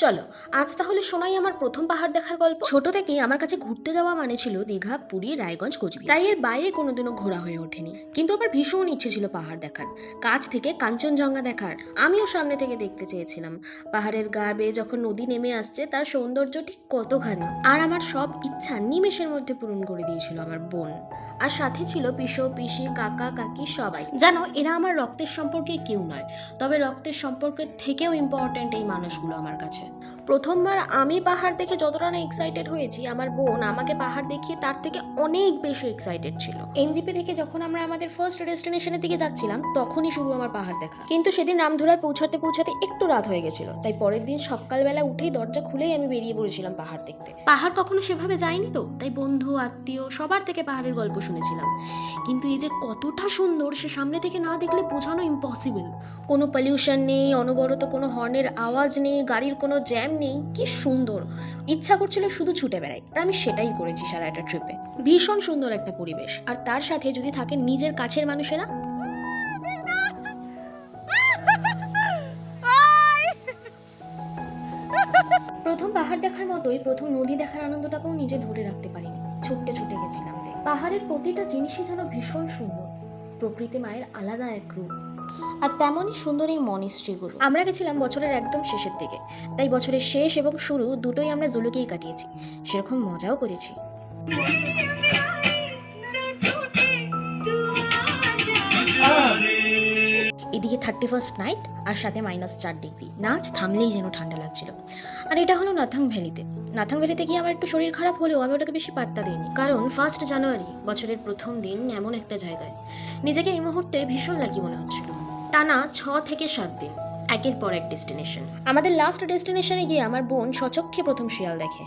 চলো আজ তাহলে শোনাই আমার প্রথম পাহাড় দেখার গল্প। ছোট থেকেই আমার কাছে ঘুরতে যাওয়া মানে ছিল দীঘা, পুরী, রায়গঞ্জ, কোচবিহার। তাই এর বাইরে কোনোদিনও ঘোরা হয়ে ওঠেনি, কিন্তু আমার ভীষণ ইচ্ছে ছিল পাহাড় দেখার, কাছ থেকে কাঞ্চনজঙ্ঘা দেখার। আমিও সামনে থেকে দেখতে চেয়েছিলাম পাহাড়ের গা বেয়ে যখন নদী নেমে আসছে তার সৌন্দর্য ঠিক কতখানি। আর আমার সব ইচ্ছা নিমেষের মধ্যে পূরণ করে দিয়েছিল আমার বোন। আর সাথে ছিল পিসো, পিসি, কাকা, কাকি সবাই। জানো, এরা আমার রক্তের সম্পর্কে কেউ নয়, তবে রক্তের সম্পর্কের থেকেও ইম্পর্ট্যান্ট এই মানুষগুলো আমার কাছে। প্রথমবার আমি পাহাড় দেখে যতটা না এক্সাইটেড হয়েছি, আমার বোন আমাকে পাহাড় দেখিয়ে তার থেকে অনেক বেশি এক্সাইটেড ছিল। এনজিপি থেকে যখন আমরা আমাদের ফার্স্ট ডেস্টিনেশনের দিকে যাচ্ছিলাম তখনই শুরু আমার পাহাড় দেখা। কিন্তু সেদিন রামধুরায় পৌঁছাতে পৌঁছাতে একটু রাত হয়ে গেছিল, তাই পরের দিন সকালবেলা উঠেই দরজা খুলেই আমি বেরিয়ে পড়েছিলাম পাহাড় দেখতে। পাহাড় কখনো সেভাবে যাইনি তো, তাই বন্ধু আত্মীয় সবার থেকে পাহাড়ের গল্প শুনেছিলাম, কিন্তু এই যে কতটা সুন্দর সে সামনে থেকে না দেখলে বোঝানো ইম্পসিবল। কোনো পলিউশন নেই, অনবরত কোনো হর্নের আওয়াজ নেই, গাড়ির কোনো জ্যাম নেই, কি সুন্দর। ইচ্ছা করছিল শুধু ছুটে বেড়াই, আর আমি সেটাই করেছি সারা একটা ট্রিপে। ভীষণ সুন্দর একটা পরিবেশ, আর তার সাথে যদি থাকে নিজের কাছের মানুষেরা। প্রথম পাহাড় দেখার মতোই প্রথম নদী দেখার আনন্দটাকেও নিজে ধরে রাখতে পারিনি, ছুটতে ছুটে গেছিলাম। পাহাড়ের প্রতিটা জিনিসই যেন ভীষণ সুন্দর, প্রকৃতি মায়ের আলাদা এক রূপ। আর তেমনই সুন্দর এই মনিস্ট্রিগুলো। আমরা গেছিলাম বছরের একদম শেষের দিকে, তাই বছরের শেষ এবং শুরু দুটোই আমরা জুলুকেই কাটিয়েছি, সেরকম মজাও করেছি। এদিকে 31st নাইট, আর সাথে -4 ডিগ্রি, নাচ থামলেই যেন ঠান্ডা লাগছিল। আর এটা হলো নাথাং ভ্যালিতে। নাথাং ভ্যালিতে গিয়ে আমার একটু শরীর খারাপ হলেও আমি ওটাকে বেশি পাত্তা দিইনি, কারণ 1 জানুয়ারি বছরের প্রথম দিন এমন একটা জায়গায় নিজেকে এই মুহূর্তে ভীষণ লাকি মনে হচ্ছিল। টানা 6 থেকে 7 দিন একের পর এক ডেস্টিনেশন। আমাদের লাস্ট ডেস্টিনেশনে গিয়ে আমার বোন সচক্ষে প্রথম শিয়াল দেখে।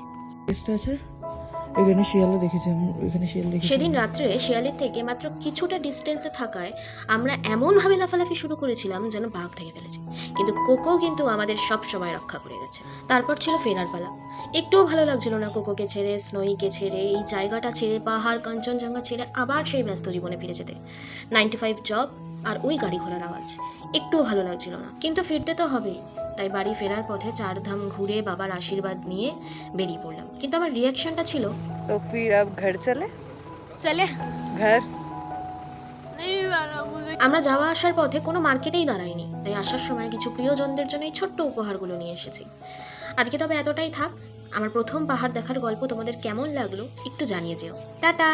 এখানে শিয়ালও দেখেছি, এখানে শিয়াল দেখেছি। সেদিন রাত্রে শিয়ালের থেকে মাত্র কিছুটা ডিস্টেন্সে থাকায় আমরা এমনভাবে লাফালাফি শুরু করেছিলাম যেন বাঘ থেকে ফেলেছি, কিন্তু কোকো কিন্তু আমাদের সব সময় রক্ষা করে গেছে। তারপর ছিল ফেরার পালা। একটুও ভালো লাগছিল না কোকোকে ছেড়ে, স্নোইকে ছেড়ে, এই জায়গাটা ছেড়ে, পাহাড় কাঞ্চনজঙ্ঘা ছেড়ে আবার সেই ব্যস্ত জীবনে ফিরে যেতে। 9 to 5 জব আর ওই গাড়ি ঘোড়ার আওয়াজ একটুও ভালো লাগছিল না, কিন্তু ফিরতে তো হবেই। তাই বাড়ি ফেরার পথে 4 ধাম ঘুরে বাবার আশীর্বাদ নিয়ে বেরিয়ে পড়লাম। কিন্তু আমার রিয়াকশনটা ছিল, তো ফির আব ঘর চলে ঘর। আমরা যাওয়া আসার পথে কোনো মার্কেটেই দাঁড়াইনি, তাই আসার সময় কিছু প্রিয়জনদের জন্য এই ছোট্ট উপহারগুলো নিয়ে এসেছি। আজকে তবে এতটাই থাক। আমার প্রথম পাহাড় দেখার গল্প তোমাদের কেমন লাগলো একটু জানিয়ে যেও। টাটা।